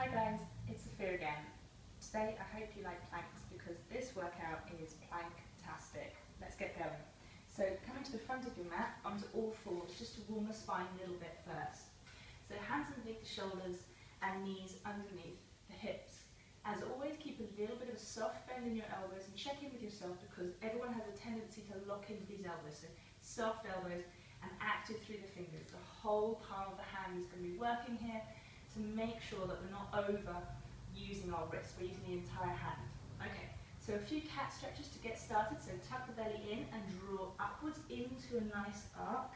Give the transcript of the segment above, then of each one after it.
Hi guys, it's Sophia again. Today I hope you like planks because this workout is planktastic. Let's get going. So coming to the front of your mat onto all fours just to warm the spine a little bit first. So hands underneath the shoulders and knees underneath the hips. As always, keep a little bit of a soft bend in your elbows and check in with yourself because everyone has a tendency to lock into these elbows. So soft elbows and active through the fingers. The whole palm of the hand is going to be working here to make sure that we're not over using our wrists, we're using the entire hand. Okay, so a few cat stretches to get started. So tuck the belly in and draw upwards into a nice arc.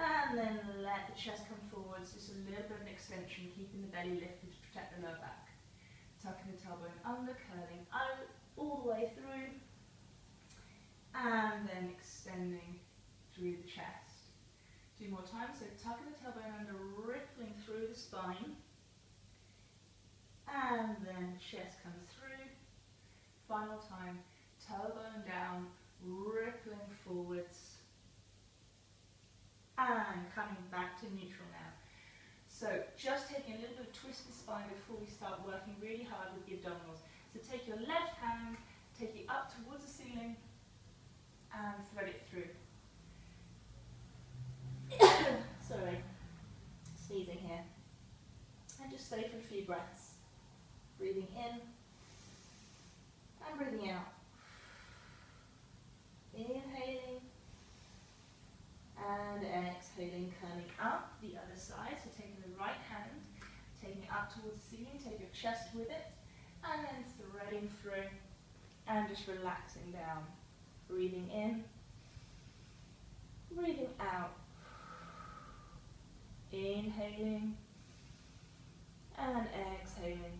And then let the chest come forwards, just a little bit of an extension, keeping the belly lifted to protect the lower back. Tucking the tailbone under, curling out all the way through. And then extending through the chest. 2 more times, so tucking the tailbone under, rippling through the spine. And then chest comes through. Final time, tailbone down, rippling forwards. And coming back to neutral now. So just taking a little bit of twist of the spine before we start working really hard with the abdominals. So take your left hand, take it up towards the ceiling, and thread it through. Sorry, sneezing here. And just stay for a few breaths. Breathing in and breathing out. Inhaling and exhaling, coming up the other side. So taking the right hand, taking it up towards the ceiling, take your chest with it, and then threading through and just relaxing down. Breathing in, breathing out. Inhaling and exhaling,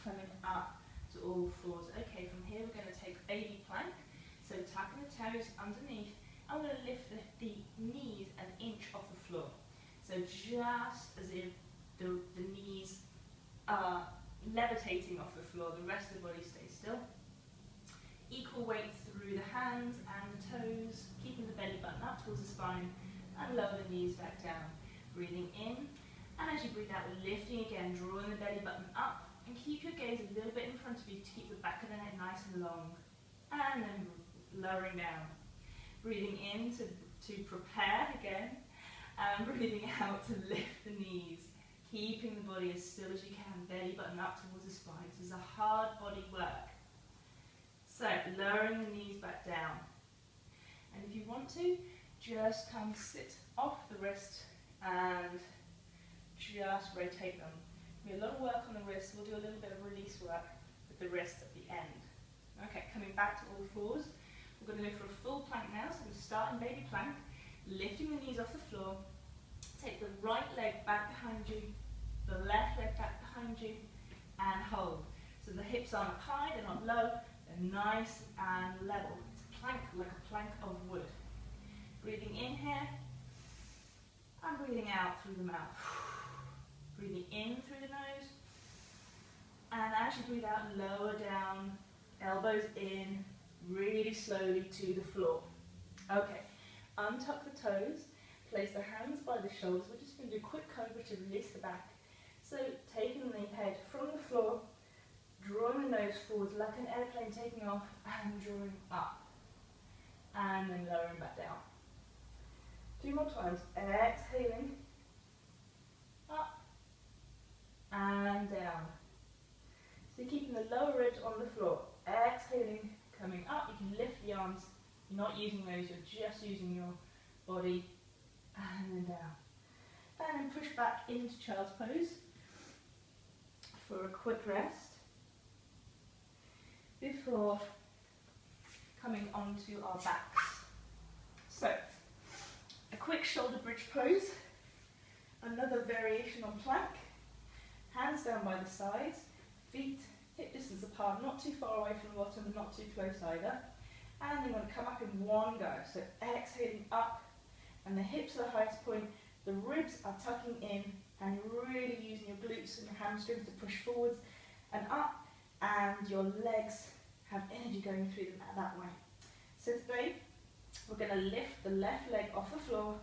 coming up to all fours. Okay, from here we're going to take baby plank. So tucking the toes underneath, I'm going to lift the knees an inch off the floor. So just as if the knees are levitating off the floor, the rest of the body stays still. Equal weight through the hands and the toes, keeping the belly button up towards the spine, and lower the knees back down. Breathing in, and as you breathe out, lifting again, drawing the belly button up, and keep your gaze a little bit in front of you to keep the back of the neck nice and long, and then lowering down. Breathing in to prepare again, and breathing out to lift the knees, keeping the body as still as you can, belly button up towards the spine. This is a hard body work. So, lowering the knees back down. And if you want to, just come sit off the wrist and just rotate them. We have a lot of work on the wrists, we'll do a little bit of release work with the wrist at the end. Okay, coming back to all fours. We're going to go for a full plank now, so we'll start in baby plank, lifting the knees off the floor. Take the right leg back behind you, the left leg back behind you, and hold. So the hips aren't high, they're not low, they're nice and level. It's a plank, like a plank of wood. Breathing in here, and breathing out through the mouth. Breathing in through the nose, and as you breathe out, lower down, elbows in, really slowly to the floor. Okay, untuck the toes, place the hands by the shoulders. We're just going to do a quick cobra to release the back. So taking the head from the floor, drawing the nose forwards like an airplane taking off, and drawing up, and then lowering back down. 2 more times, exhaling, up, and down. So you're keeping the lower ribs on the floor, exhaling, coming up. You can lift the arms, you're not using those, you're just using your body, and then down. And then push back into child's pose for a quick rest before coming onto our backs. So, a quick shoulder bridge pose, another variation on plank, hands down by the sides, feet hip distance apart, not too far away from the bottom, not too close either. And then we're going to come up in one go, so exhaling up, and the hips are the highest point, the ribs are tucking in, and you're really using your glutes and your hamstrings to push forwards and up, and your legs have energy going through them that way. So today, we're going to lift the left leg off the floor,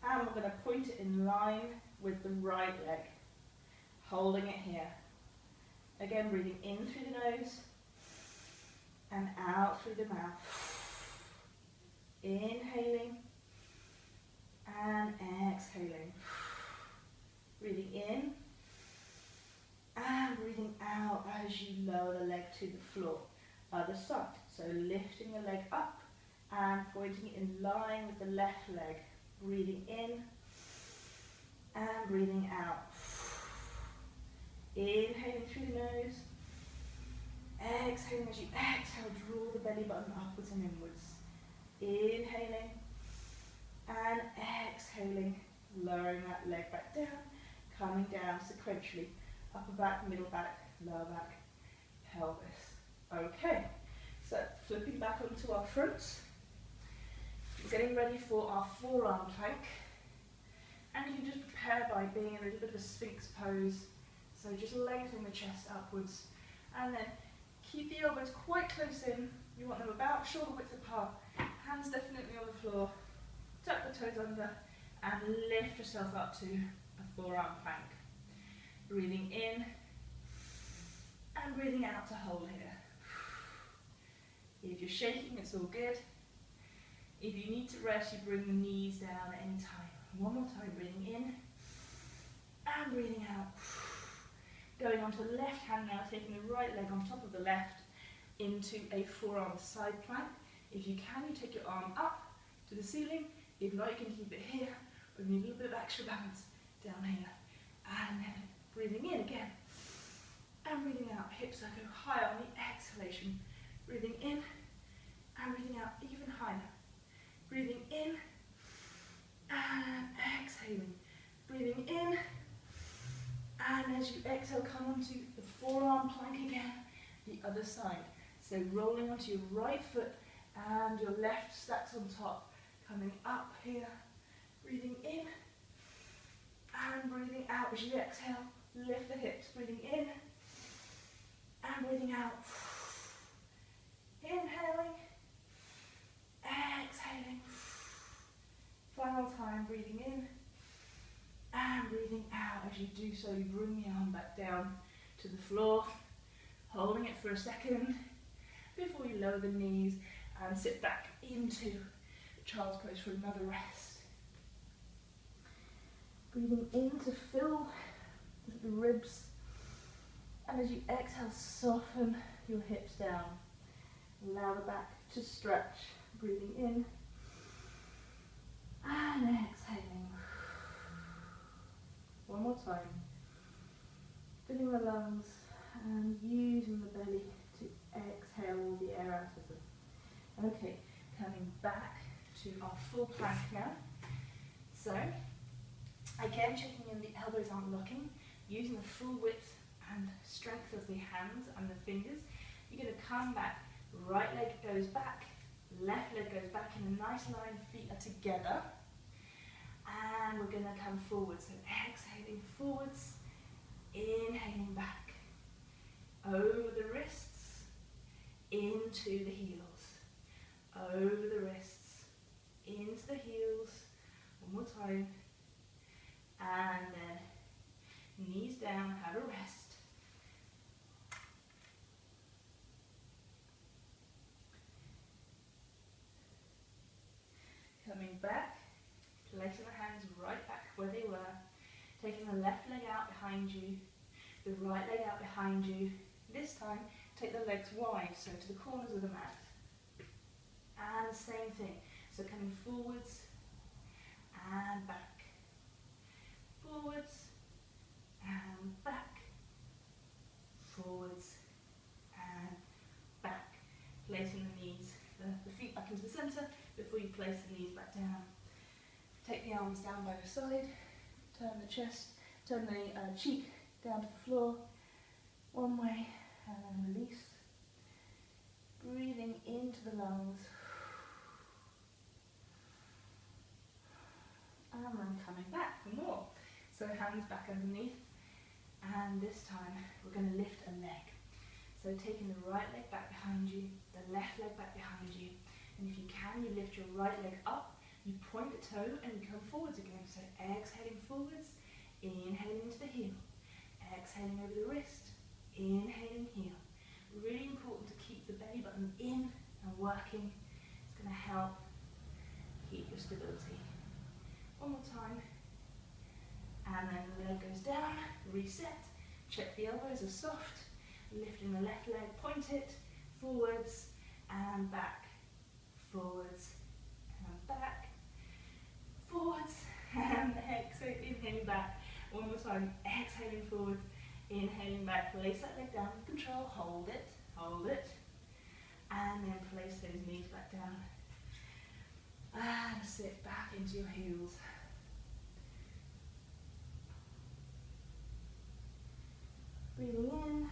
and we're going to point it in line with the right leg. holding it here. Again, breathing in through the nose and out through the mouth. Inhaling and exhaling. Breathing in and breathing out as you lower the leg to the floor. Other side. So lifting the leg up and pointing it in line with the left leg. Breathing in and breathing out. Inhaling through the nose. Exhaling as you exhale, draw the belly button upwards and inwards. Inhaling and exhaling, lowering that leg back down, coming down sequentially. Upper back, middle back, lower back, pelvis. Okay, so flipping back onto our fronts. Getting ready for our forearm plank. And you can just prepare by being in a little bit of a sphinx pose. So just lengthening the chest upwards. And then keep the elbows quite close in. You want them about shoulder width apart. Hands definitely on the floor. Tuck the toes under and lift yourself up to a forearm plank. Breathing in and breathing out to hold here. If you're shaking, it's all good. If you need to rest, you bring the knees down at any time. One more time, breathing in and breathing out. Going onto the left hand now, taking the right leg on top of the left into a forearm side plank. If you can, you take your arm up to the ceiling. If not, you can keep it here, or you need a little bit of extra balance down here. And then breathing in again, and breathing out. Hips are go higher on the exhalation. Breathing in, and breathing out even higher. Breathing in, and exhaling. Breathing in, and as you exhale, come onto the forearm plank again, the other side. So rolling onto your right foot, and your left stacks on top. Coming up here, breathing in, and breathing out as you exhale. Lift the hips, breathing in, and breathing out. Inhaling, exhaling. Final time, breathing in, and breathing out. As you do so, you bring the arm back down to the floor, holding it for a second before you lower the knees and sit back into child's pose for another rest. Breathing in to fill the ribs, and as you exhale, soften your hips down. Allow the back to stretch. Breathing in and exhaling. One more time. Filling the lungs and using the belly to exhale all the air out of them. Okay, coming back to our full plank now. So, again, checking in the elbows aren't locking, using the full width and strength of the hands and the fingers. You're going to come back, right leg goes back, left leg goes back in a nice line, feet are together. And we're going to come forward, so exhaling forwards, inhaling back, over the wrists, into the heels, over the wrists, into the heels, one more time, and then knees down, have a rest. Coming back, placing the hands right back where they were, taking the left leg out behind you, the right leg out behind you. This time, take the legs wide, so to the corners of the mat. And same thing, so coming forwards and back, forwards and back, forwards and back. Placing the knees, the feet back into the centre before you place the knees back down. Take the arms down by the side, turn the chest, turn the cheek down to the floor, one way, and then release. Breathing into the lungs, and then coming back for more. So hands back underneath, and this time we're going to lift a leg. So taking the right leg back behind you, the left leg back behind you, and if you can, you lift your right leg up, you point the toe and you come forwards again. So exhaling forwards, inhaling into the heel, exhaling over the wrist, inhaling heel. Really important to keep the belly button in and working. It's going to help keep your stability. One more time. And then the leg goes down, reset, check the elbows are soft, lifting the left leg, point it, forwards and back, forwards and back, forwards and exhale, inhaling back. One more time, exhaling forward, inhaling back, place that leg down with control, hold it, and then place those knees back down. And sit back into your heels. Breathing in,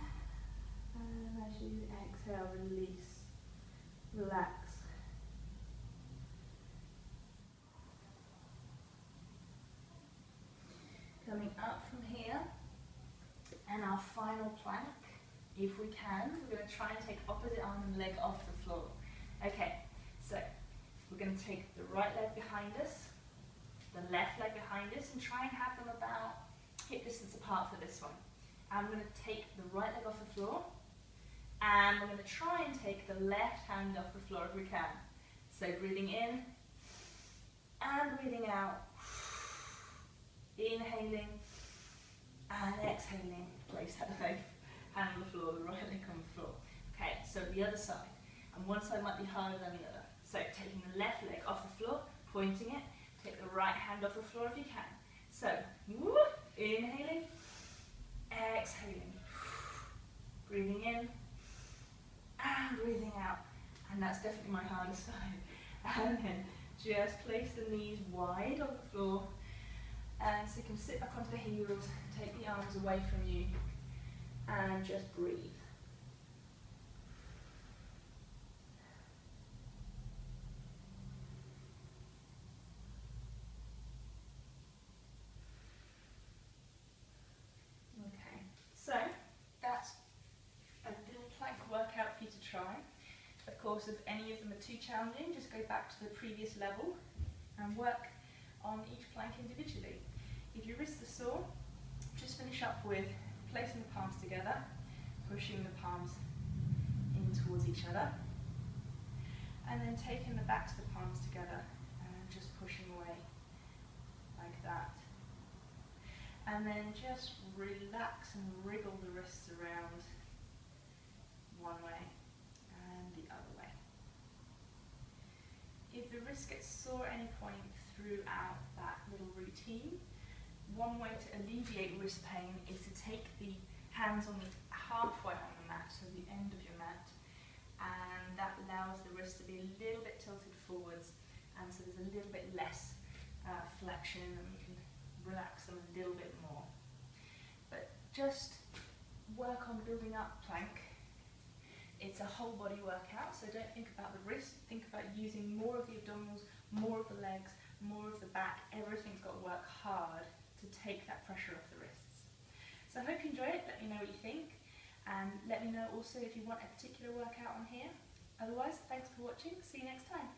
and as you exhale, release, relax. Coming up from here, and our final plank, if we can, we're going to try and take opposite arm and leg off the floor. Okay, so we're going to take the right leg behind us, the left leg behind us, and try and have them about hip distance apart for this one. I'm going to take the right leg off the floor, and we're going to try and take the left hand off the floor if we can. So breathing in, and breathing out, inhaling, and exhaling. Place that leg, hand on the floor, the right leg on the floor. Okay, so the other side, and one side might be harder than the other. So taking the left leg off the floor, pointing it, take the right hand off the floor if you can. So, woo, inhaling, exhaling, breathing in, and breathing out. And that's definitely my hardest side. And then just place the knees wide on the floor, and so you can sit back onto the heels, take the arms away from you, and just breathe. Okay, so that's a little plank workout for you to try. Of course, if any of them are too challenging, just go back to the previous level and work on each plank individually. If your wrists are sore, just finish up with placing the palms together, pushing the palms in towards each other, and then taking the backs of the palms together and just pushing away like that. And then just relax and wriggle the wrists around one way and the other way. If the wrist gets sore at any point throughout that little routine, one way to alleviate wrist pain is to take the hands on the halfway on the mat, so the end of your mat, and that allows the wrist to be a little bit tilted forwards, and so there's a little bit less flexion, and we can relax them a little bit more. But just work on building up plank. It's a whole body workout, so don't think about the wrist, think about using more of the abdominals, more of the legs, more of the back. Everything's got to work hard to take that pressure off the wrists. So I hope you enjoy it. Let me know what you think, and let me know also if you want a particular workout on here. Otherwise, thanks for watching. See you next time.